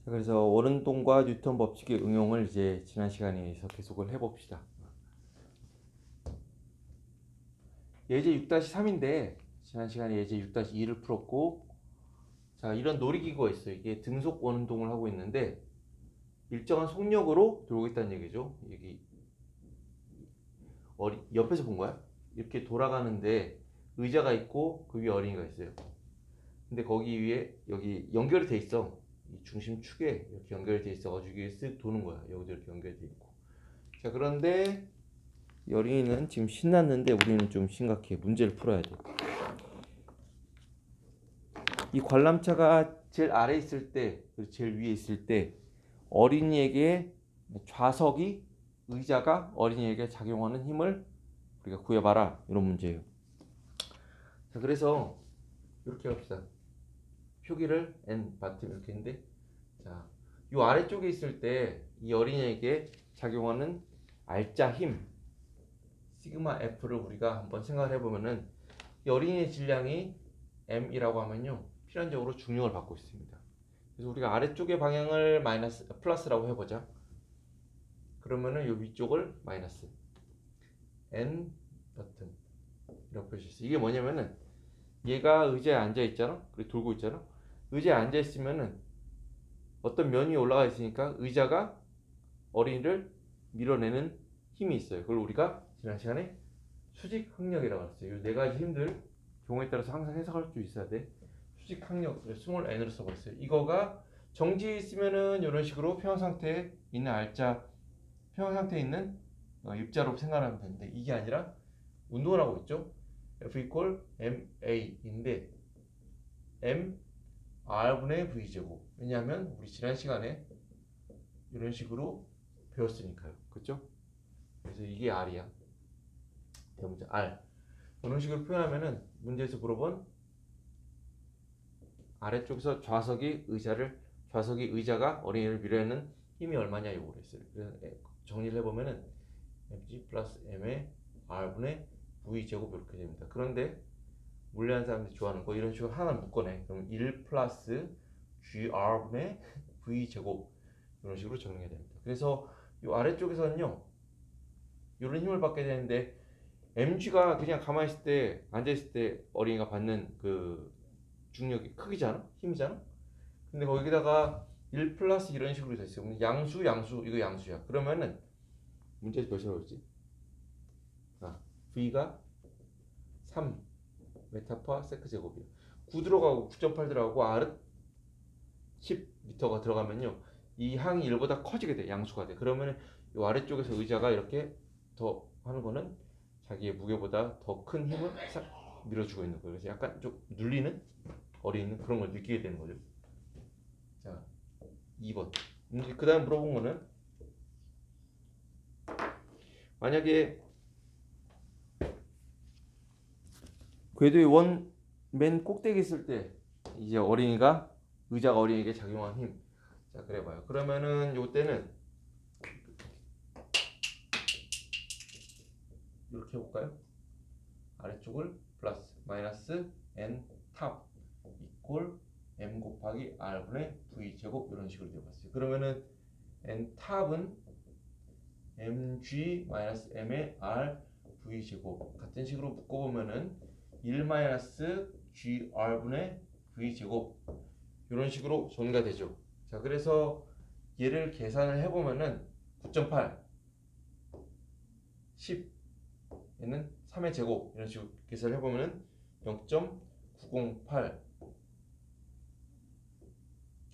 자, 그래서 원운동과 뉴턴 법칙의 응용을 이제 지난 시간에서 계속을 해봅시다. 예제 6-3인데 지난 시간에 예제 6-2를 풀었고, 자, 이런 놀이기구가 있어요. 이게 등속 원운동을 하고 있는데 일정한 속력으로 돌고 있다는 얘기죠. 여기 옆에서 본 거야. 이렇게 돌아가는데 의자가 있고 그 위에 어린이가 있어요. 근데 거기 위에 여기 연결이 돼 있어. 이 중심 축에 이렇게 연결이 돼 있어가지고 이게 쓱 도는 거야. 여기도 이렇게 연결돼 있고. 자, 그런데 이 어린이는 지금 신났는데 우리는 좀 심각해. 문제를 풀어야 돼. 이 관람차가 제일 아래에 있을 때, 그리고 제일 위에 있을 때 어린이에게 좌석이 의자가 어린이에게 작용하는 힘을 우리가 구해봐라. 이런 문제예요. 자, 그래서 이렇게 합시다. 표기를 n 바텀 이렇게 했는데, 자, 이 아래쪽에 있을 때 이 어린이에게 작용하는 알짜 힘 시그마 F를 우리가 한번 생각을 해보면은 이 어린이의 질량이 m이라고 하면요 필연적으로 중력을 받고 있습니다. 그래서 우리가 아래쪽의 방향을 플러스라고 해보자. 그러면은 이 위쪽을 마이너스 n 버튼 이렇게 표시했어. 이게 뭐냐면은 얘가 의자에 앉아 있잖아. 그리고 돌고 있잖아. 의자에 앉아 있으면은 어떤 면 위에 올라가 있으니까 의자가 어린이를 밀어내는 힘이 있어요. 그걸 우리가 지난 시간에 수직 항력이라고 했어요. 이 네 가지 힘들 경우에 따라서 항상 해석할 수 있어야 돼. 수직 항력 스몰 n으로 써버렸어요. 이거가 정지해 있으면은 이런 식으로 평형 상태에 있는 평형 상태에 있는 입자로 생각하면 되는데 이게 아니라 운동을 하고 있죠. F equal ma인데 m r분의 v제곱. 왜냐하면 우리 지난 시간에 이런 식으로 배웠으니까요. 그렇죠? 그래서 이게 r이야. 대문자 r. 이런 식으로 표현하면은 문제에서 물어본 아래쪽에서 좌석이 의자가 어린이를 밀어내는 힘이 얼마냐 요구를 했어요. 그래서 정리를 해보면은 mg 플러스 m의 r분의 v 제곱 이렇게 됩니다. 그런데 물리하는 사람들이 좋아하는 거 이런 식으로 하나 묶어내. 그럼 1 플러스 gr분의 v 제곱 이런 식으로 정리해야 됩니다. 그래서 이 아래쪽에서는요 이런 힘을 받게 되는데 mg가 그냥 가만히 있을 때 앉아 있을 때 어린이가 받는 그 중력이 크기잖아, 힘이잖아. 근데 거기다가 1 플러스 이런 식으로 돼 있어요. 양수 이거 양수야. 그러면은 문제에서 몇이라고 그랬지? v가 3 메타파 세크 제곱이야. 9 들어가고 9.8 들어가고 r은 10m가 들어가면요 이 항이 1보다 커지게 돼. 양수가 돼. 그러면 이 아래쪽에서 의자가 이렇게 더 하는 거는 자기의 무게보다 더 큰 힘을 싹 밀어주고 있는 거예요. 그래서 약간 좀 눌리는 어린이는 그런 걸 느끼게 되는 거죠. 자, 2번. 그 다음 물어본 거는 만약에 궤도의 맨 꼭대기 있을 때 이제 의자가 어린이에게 작용한 힘. 자, 그래봐요. 그러면은 요때는 이렇게 해볼까요? 아래쪽을 플러스 마이너스 n 탑 이꼴 m 곱하기 r분의 v 제곱 이런 식으로 되어봤어요. 그러면은 n 탑은 mg 마이너스 m의 r v 제곱 같은 식으로 묶어보면은 1 마이너스 gr분의 v 제곱 이런 식으로 정리가 되죠. 자, 그래서 얘를 계산을 해보면은 9.8 10 얘는 3의 제곱 이런 식으로 계산을 해보면은 0.908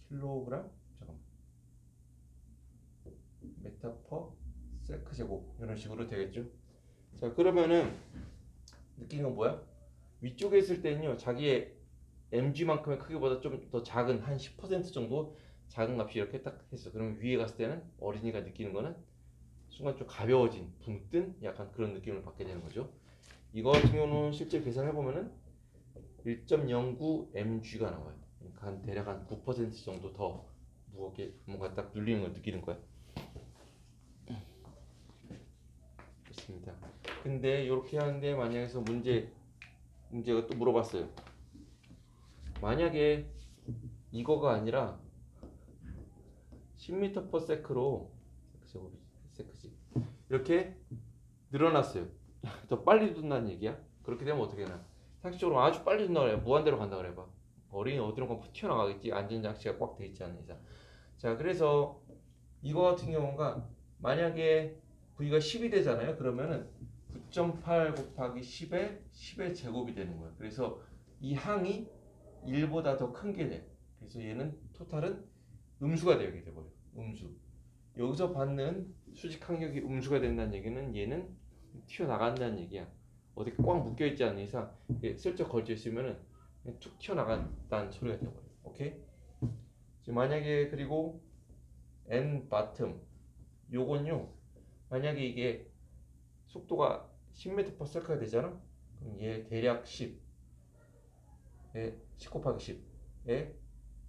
킬로그램 잠깐만 메타 퍼 세크 제곱 이런 식으로 되겠죠. 자, 그러면은 느낀 건 뭐야? 위쪽에 있을 때는요 자기의 mg만큼의 크기보다 좀 더 작은 한 10% 정도 작은 값이 이렇게 딱 했어. 그러면 위에 갔을 때는 어린이가 느끼는 거는 순간 좀 가벼워진 붕 뜬 약간 그런 느낌을 받게 되는 거죠. 이거 같은 경우는 실제 계산을 해보면은 1.09 mg가 나와요. 그러니까 대략 한 9% 정도 더 무겁게 뭔가 딱 눌리는 걸 느끼는 거야. 그렇습니다. 근데 이렇게 하는데 만약에서 문제가 또 물어봤어요. 만약에 이거가 아니라 10m/s로 세크지 이렇게 늘어났어요. 더 빨리 둔다는 얘기야. 그렇게 되면 어떻게 되나? 상식적으로 아주 빨리 둔다 그래. 무한대로 간다 그래봐. 어린이 어디론가 튀어나가겠지. 안전장치가 꽉 돼 있지 않는 이상. 자, 그래서 이거 같은 경우가 만약에 V가 10이 되잖아요. 그러면은 9.8 곱하기 10의 제곱이 되는 거예요. 그래서 이 항이 1보다 더 큰 게 돼. 그래서 얘는 토탈은 음수가 되게 돼버려. 음수. 여기서 받는 수직 항력이 음수가 된다는 얘기는 얘는 튀어나간다는 얘기야. 어디 꽉 묶여있지 않는 이상 슬쩍 걸쳐 있으면은 툭 튀어나간다는 소리가 돼버려. 오케이? 지금 만약에 그리고 n 바텀 요건요. 만약에 이게 속도가 10m/s가 되잖아. 그럼 얘 대략 10에 10 곱하기 10에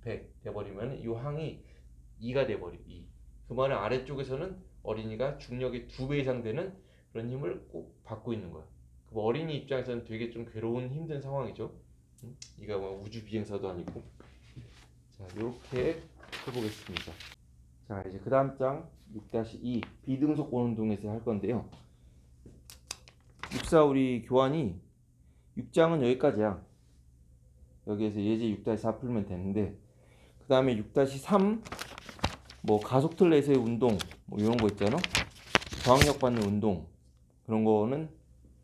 100 돼버리면 이 항이 2가 돼버려. 2. 그 말은 아래쪽에서는 어린이가 중력의 2배 이상 되는 그런 힘을 꼭 받고 있는 거야. 그 어린이 입장에서는 되게 좀 괴로운 힘든 상황이죠. 이가 뭐 우주 비행사도 아니고. 자, 이렇게 해보겠습니다. 자, 이제 그 다음 장 6-2 비등속 원운동에서 할 건데요. 6사 우리 교환이 6장은 여기까지야. 여기에서 예제 6-4 풀면 되는데, 그 다음에 6-3 뭐 가속틀 내에서의 운동 뭐 이런 거 있잖아. 저항력 받는 운동 그런 거는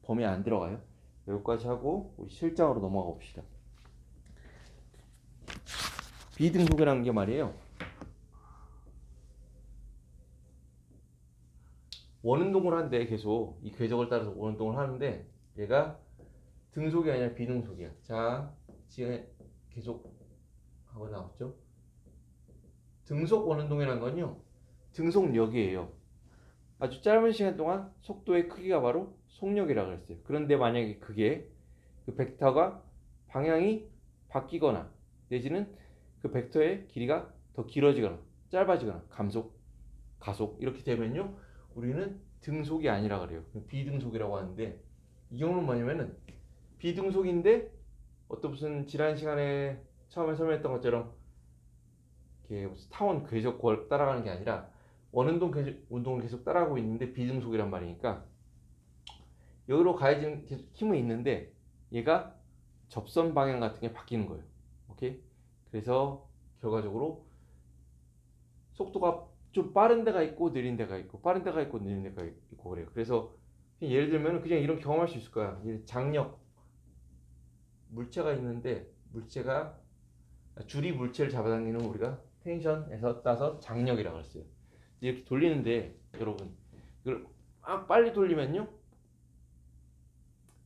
범위에 안 들어가요. 여기까지 하고 우리 실장으로 넘어가 봅시다. 비등속이라는 게 말이에요. 원운동을 한대. 계속 이 궤적을 따라서 원운동을 하는데 얘가 등속이 아니라 비등속이야. 자, 지금 계속 하고 나왔죠. 등속 원운동이라는 건요, 등속력이에요. 아주 짧은 시간 동안 속도의 크기가 바로 속력이라고 그랬어요. 그런데 만약에 그게 그 벡터가 방향이 바뀌거나 내지는 그 벡터의 길이가 더 길어지거나 짧아지거나 감속, 가속 이렇게 되면요, 우리는 등속이 아니라 그래요. 비등속이라고 하는데, 이 경우는 뭐냐면은 비등속인데 어떤 무슨 지난 시간에 처음에 설명했던 것처럼 이렇게 무슨 타원 궤적 따라가는 게 아니라 원운동 운동을 계속 따라가고 있는데 비등속이란 말이니까, 여기로 가해진 힘은 있는데 얘가 접선 방향 같은 게 바뀌는 거예요. 오케이? 그래서 결과적으로 속도가 좀 빠른 데가 있고 느린 데가 있고, 빠른 데가 있고 느린 데가 있고 그래요. 그래서 예를 들면 그냥 이런 경험할 수 있을 거야. 장력, 물체가 있는데 물체가 줄이 물체를 잡아당기는 우리가 텐션에서 따서 장력이라고 했어요. 이렇게 돌리는데 여러분 이걸 막 빨리 돌리면요,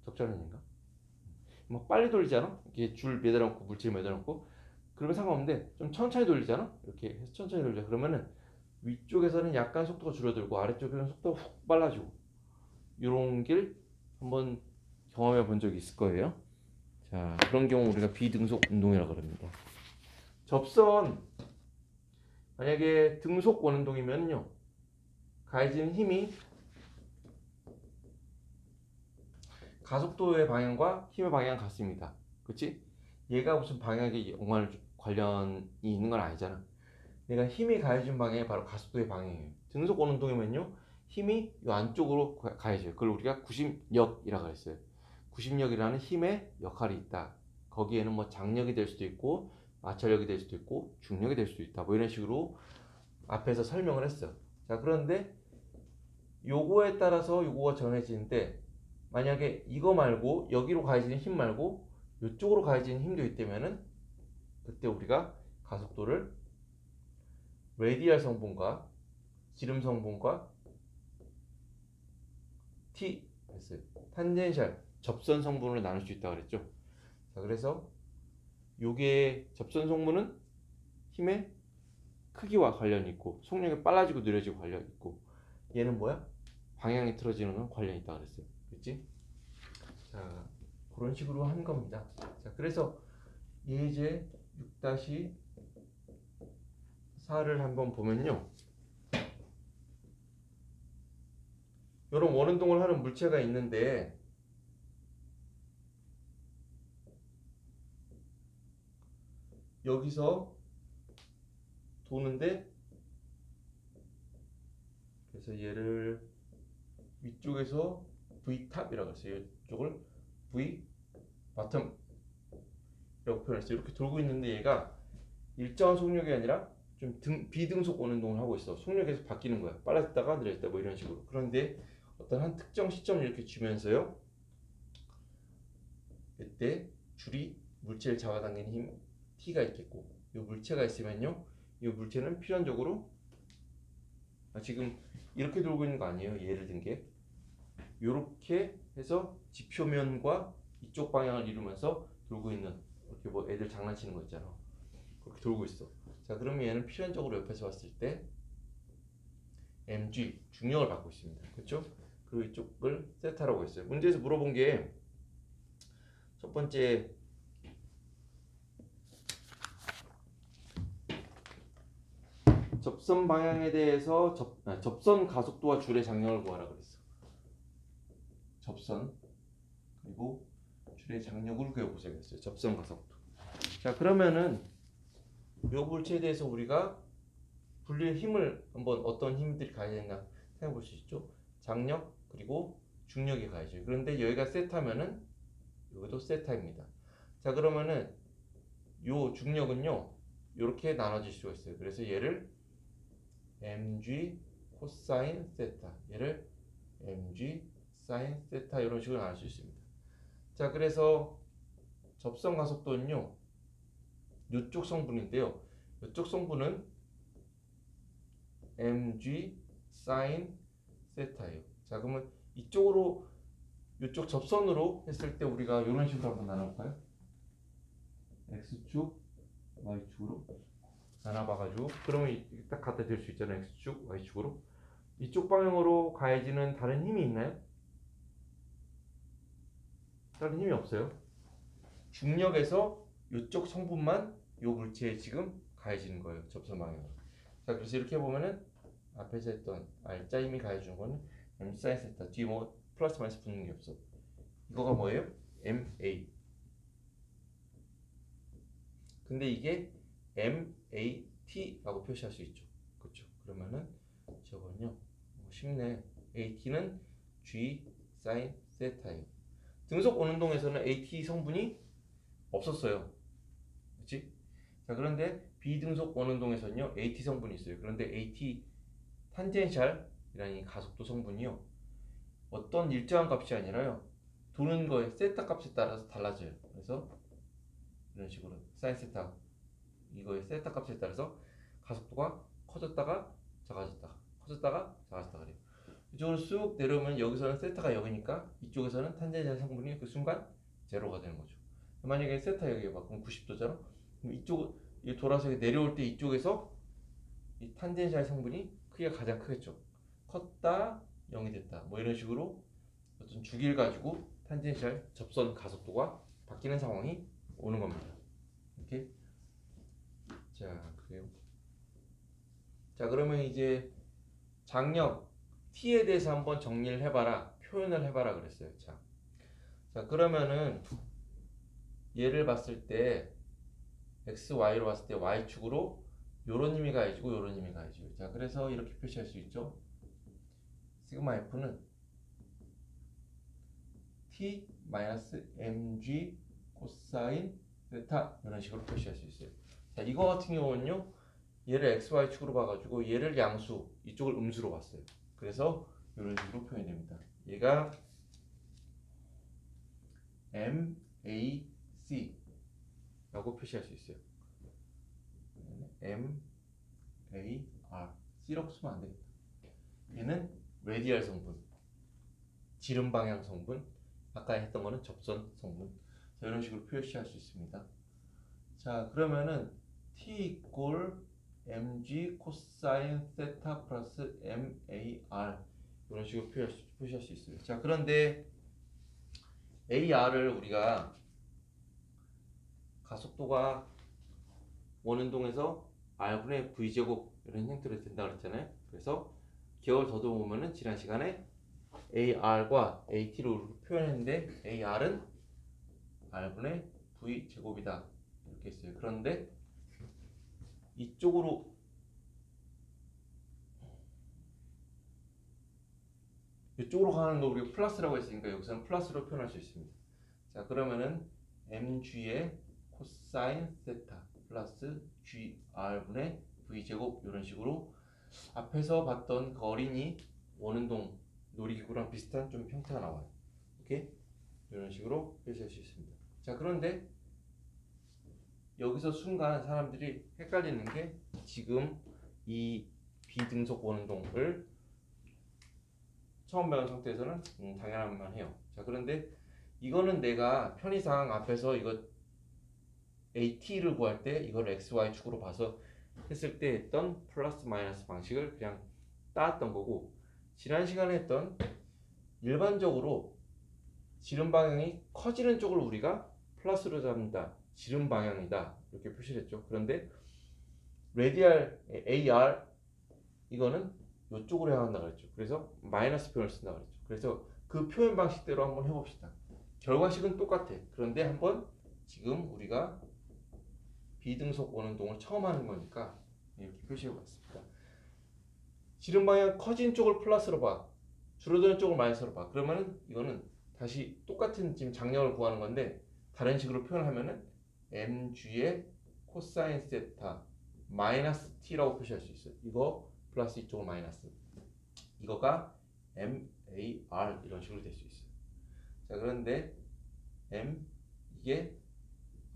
적절한인가? 막 빨리 돌리잖아. 이게 줄 매달아놓고 물질 매달아놓고 그러면 상관없는데 좀 천천히 돌리잖아. 이렇게 해서 천천히 돌려. 그러면은 위쪽에서는 약간 속도가 줄어들고 아래쪽에서는 속도가 훅 빨라지고, 이런 길 한번 경험해 본 적이 있을 거예요. 자, 그런 경우 우리가 비등속 운동이라고 합니다. 접선 만약에 등속 원운동이면요, 가해지는 힘이 가속도의 방향과 힘의 방향 같습니다. 그렇지? 얘가 무슨 방향에 관련이 있는 건 아니잖아. 내가 힘이 가해진 방향이 바로 가속도의 방향이에요. 등속 원운동이면요, 힘이 이 안쪽으로 가해져요. 그걸 우리가 구심력이라고 했어요. 구심력이라는 힘의 역할이 있다. 거기에는 뭐 장력이 될 수도 있고 마찰력이 될 수도 있고 중력이 될 수도 있다. 뭐 이런 식으로 앞에서 설명을 했어. 자, 그런데 요거에 따라서 요거가 정해지는데, 만약에 이거 말고 여기로 가해지는 힘 말고 이쪽으로 가해지는 힘도 있다면은 그때 우리가 가속도를 레디얼 성분과 지름 성분과 T 했어요. 탄젠셜 접선 성분으로 나눌 수 있다고 그랬죠. 자, 그래서 요게 접선 성분은 힘의 크기와 관련이 있고 속력이 빨라지고 느려지고 관련이 있고, 얘는 뭐야? 방향이 틀어지는 건 관련이 있다고 그랬어요. 그렇지? 자, 그런 식으로 한 겁니다. 자, 그래서 예제 6-4를 한번 보면요, 이런 원운동을 하는 물체가 있는데 여기서 도는데 그래서 얘를 위쪽에서 V 탑이라고 했어요. 이쪽을 V 바텀 이라고 표현했어요. 이렇게 돌고 있는데 얘가 일정한 속력이 아니라 좀 비등속 원운동을 하고 있어. 속력이 계속 바뀌는 거야. 빨라졌다가 느려졌다 뭐 이런 식으로. 그런데 어떤 한 특정 시점을 이렇게 주면서요. 이때 줄이 물체를 잡아당기는 힘 T가 있겠고, 이 물체가 있으면요. 이 물체는 필연적으로 지금 이렇게 돌고 있는 거 아니에요. 예를 든 게. 이렇게 해서 지표면과 이쪽 방향을 이루면서 돌고 있는, 이렇게 뭐 애들 장난치는 거 있잖아. 그렇게 돌고 있어. 자, 그러면 얘는 필연적으로 옆에서 봤을 때 mg 중력을 받고 있습니다. 그렇죠? 그리고 이쪽을 세타라고 했어요. 문제에서 물어본 게 첫 번째 접선 방향에 대해서 접선 가속도와 줄의 장력을 구하라 그랬어. 접선 그리고 줄의 장력을 구해보자 그랬어요. 접선 가속도. 자, 그러면은 요 물체에 대해서 우리가 분리의 힘을 한번 어떤 힘들이 가야 되나 생각해 볼 수 있죠. 장력 그리고 중력이 가야죠. 그런데 여기가 세타면은 여기도 세타입니다. 자, 그러면은 요 중력은요 이렇게 나눠질 수가 있어요. 그래서 얘를 mg 코사인 세타, 얘를 mg 사인 세타 이런 식으로 나눌 수 있습니다. 자, 그래서 접선 가속도는요 이쪽 성분인데요. 이쪽 성분은 mg 사인 세타예요. 자, 그러면 이쪽으로 이쪽 접선으로 했을 때 우리가 이런 식으로 한번 나눠볼까요? x축, y축으로 나눠봐가지고 그러면 딱 갖다 댈 수 있잖아요. x축, y축으로. 이쪽 방향으로 가해지는 다른 힘이 있나요? 다른 힘이 없어요. 중력에서 이쪽 성분만 이 물체에 지금 가해지는 거예요. 접선 방향으로. 자, 그래서 이렇게 보면은 앞에서 했던 R자 힘이 가해주는 거는 M 사인 세타. 뒤에 뭐 플러스 마이너스 붙는 게 없어. 이거가 뭐예요? MA. 근데 이게 MAT라고 표시할 수 있죠. 그렇죠? 그러면은 저거는요. 쉽네. AT는 G 사인 세타예요. 등속 원운동에서는 AT 성분이 없었어요. 그렇지? 자, 그런데 비등속 원운동에서는요. AT 성분이 있어요. 그런데 AT 탄젠셜이라는 이 가속도 성분이요. 어떤 일정한 값이 아니라요. 도는 거의 세타 값에 따라서 달라져요. 그래서 이런 식으로 사인 세타 이거의 세타 값에 따라서 가속도가 커졌다가 작아졌다가 커졌다가 작아졌다가 그래요. 이쪽으로 쑥 내려오면 여기서는 세타가 0이니까 이쪽에서는 탄젠셜 성분이 그 순간 제로가 되는 거죠. 만약에 세타 여기 봐. 그럼 90도잖아. 그럼 이쪽 돌아서 내려올 때 이쪽에서 이 탄젠셜 성분이 크기가 가장 크겠죠. 컸다 0이 됐다. 뭐 이런 식으로 어떤 주기를 가지고 탄젠셜 접선 가속도가 바뀌는 상황이 오는 겁니다. 이렇게. 자, 그래요. 자, 그러면 이제 장력 T에 대해서 한번 정리를 해봐라. 표현을 해봐라 그랬어요. 자, 그러면은 얘를 봤을 때 x, y로 봤을 때 y축으로 요런 힘이 가해지고 요런 힘이 가해지고. 자, 그래서 이렇게 표시할 수 있죠. 시그마 F는 T mg 코사인 세타 이런 식으로 표시할 수 있어요. 자, 이거 같은 경우는요. 얘를 xy축으로 봐가지고 얘를 양수, 이쪽을 음수로 봤어요. 그래서 이런 식으로 표현됩니다. 얘가 MAC 라고 표시할 수 있어요. MAR C라고 쓰면 안 되겠다. 얘는 레디얼 성분, 지름 방향 성분, 아까 했던 거는 접선 성분. 자, 이런 식으로 표시할 수 있습니다. 자, 그러면은 T 이꼴 mg 코사인 세타 플러스 MAR 이런 식으로 표시할 수 있어요. 자, 그런데 AR을 우리가 가속도가 원운동에서 R분의 V제곱 이런 형태로 된다 그랬잖아요. 그래서 기억을 더듬어보면은 지난 시간에 AR과 AT로 표현했는데 AR은 R분의 V제곱이다 이렇게 했어요. 그런데 이쪽으로 이쪽으로 가는 거 우리가 플러스라고 했으니까 여기서는 플러스로 표현할 수 있습니다. 자, 그러면은 mg의 코사인 세타 플러스 gr분의 v제곱 이런 식으로 앞에서 봤던 그 어린이 원운동 놀이기구랑 비슷한 좀 형태가 나와요. 오케이? 이런 식으로 표시할 수 있습니다. 자, 그런데 여기서 순간 사람들이 헷갈리는 게 지금 이 비등속 원운동을 처음 배운 상태에서는 당연한만 해요. 자, 그런데 이거는 내가 편의상 앞에서 이거 AT를 구할 때 이걸 XY 축으로 봐서 했을 때 했던 플러스 마이너스 방식을 그냥 따왔던 거고, 지난 시간에 했던 일반적으로 지름 방향이 커지는 쪽을 우리가 플러스로 잡는다, 지름 방향이다 이렇게 표시를 했죠. 그런데 레디얼 AR 이거는 이쪽으로 향한다 그랬죠. 그래서 마이너스 표현을 쓴다 그랬죠. 그래서 그 표현 방식대로 한번 해봅시다. 결과식은 똑같아. 그런데 한번 지금 우리가 비등속 원운동을 처음 하는 거니까 이렇게 표시해봤습니다. 지름 방향 커진 쪽을 플러스로 봐, 줄어드는 쪽을 마이너스로 봐. 그러면은 이거는 다시 똑같은 지금 장력을 구하는 건데 다른 식으로 표현하면은 mg의 코사인 세타 마이너스 t라고 표시할 수 있어요. 이거 플러스 이쪽은 마이너스, 이거가 mar 이런 식으로 될 수 있어요. 자, 그런데 m 이게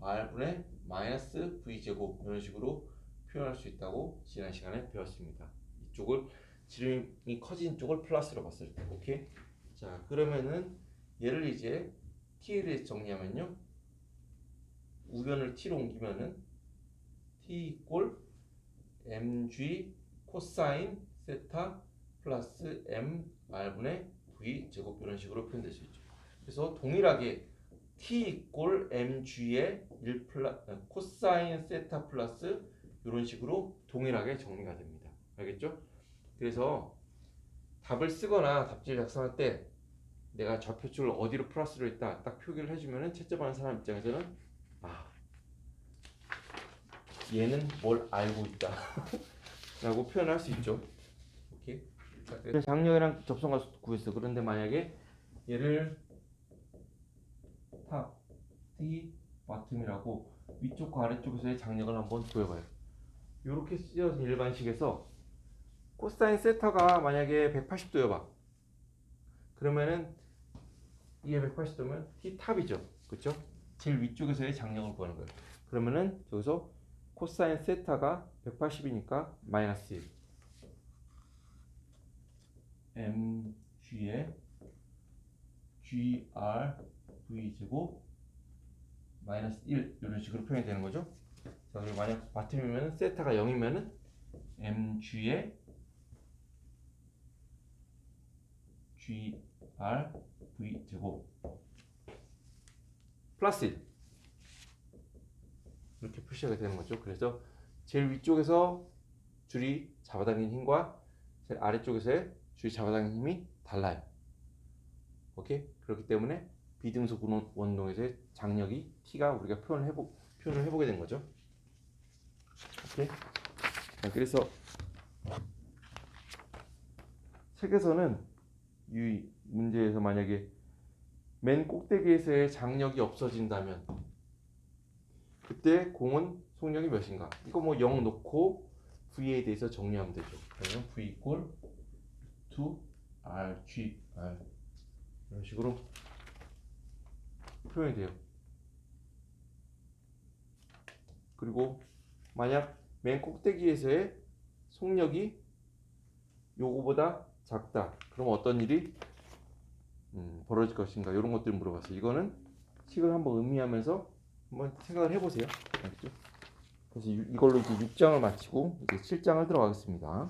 r분의 마이너스 v제곱 이런 식으로 표현할 수 있다고 지난 시간에 배웠습니다. 이쪽을 지름이 커진 쪽을 플러스로 봤을 때. 오케이? 자, 그러면은 얘를 이제 t에 대해서 정리하면요, 우변을 t로 옮기면은 t 이꼴 mg 코사인 세타 플러스 mr분의 v제곱 이런 식으로 표현될 수 있죠. 그래서 동일하게 t 이꼴 mg의 코사인 세타 플러스 이런 식으로 동일하게 정리가 됩니다. 알겠죠? 그래서 답을 쓰거나 답지를 작성할 때 내가 좌표축을 어디로 플러스로 했다 딱 표기를 해주면은 채점하는 사람 입장에서는 얘는 뭘 알고 있다 라고 표현할 수 있죠. 오케이. 자, 장력이랑 접선과 구했어. 그런데 만약에 얘를 탑, T, 바텀이라고 위쪽과 아래쪽에서의 장력을 한번 구해봐요. 이렇게 쓰여진 일반식에서 코사인 세타가 만약에 180도여봐. 그러면은 이게 180도면 T 탑이죠. 그쵸? 제일 위쪽에서의 장력을 구하는 거예요. 그러면은 여기서 코사인 세타가 180이니까 마이너스 1 mg의 grv 제곱 마이너스 1 이런 식으로 표현이 되는 거죠. 자, 그리고 만약 바텀이면 세타가 0이면은 mg의 grv 제곱 플러스 1 이렇게 표시가 되는 거죠. 그래서 제일 위쪽에서 줄이 잡아당긴 힘과 제일 아래쪽에서의 줄이 잡아당긴 힘이 달라요. 오케이? 그렇기 때문에 비등속 원동에서의 장력이 T가 우리가 표현을 해보게 된 거죠. 오케이? 자, 그래서 책에서는 이 문제에서 만약에 맨 꼭대기에서의 장력이 없어진다면 그때 공은 속력이 몇인가? 이거 뭐 0 놓고 V에 대해서 정리하면 되죠. 그러면 V 이꼴 2RG R 이런 식으로 표현이 돼요. 그리고 만약 맨 꼭대기에서의 속력이 요거보다 작다. 그럼 어떤 일이 벌어질 것인가? 이런 것들 물어봤어요. 이거는 식을 한번 음미하면서 한번 생각을 해보세요. 알겠죠? 그래서 이걸로 이제 6장을 마치고 이제 7장을 들어가겠습니다.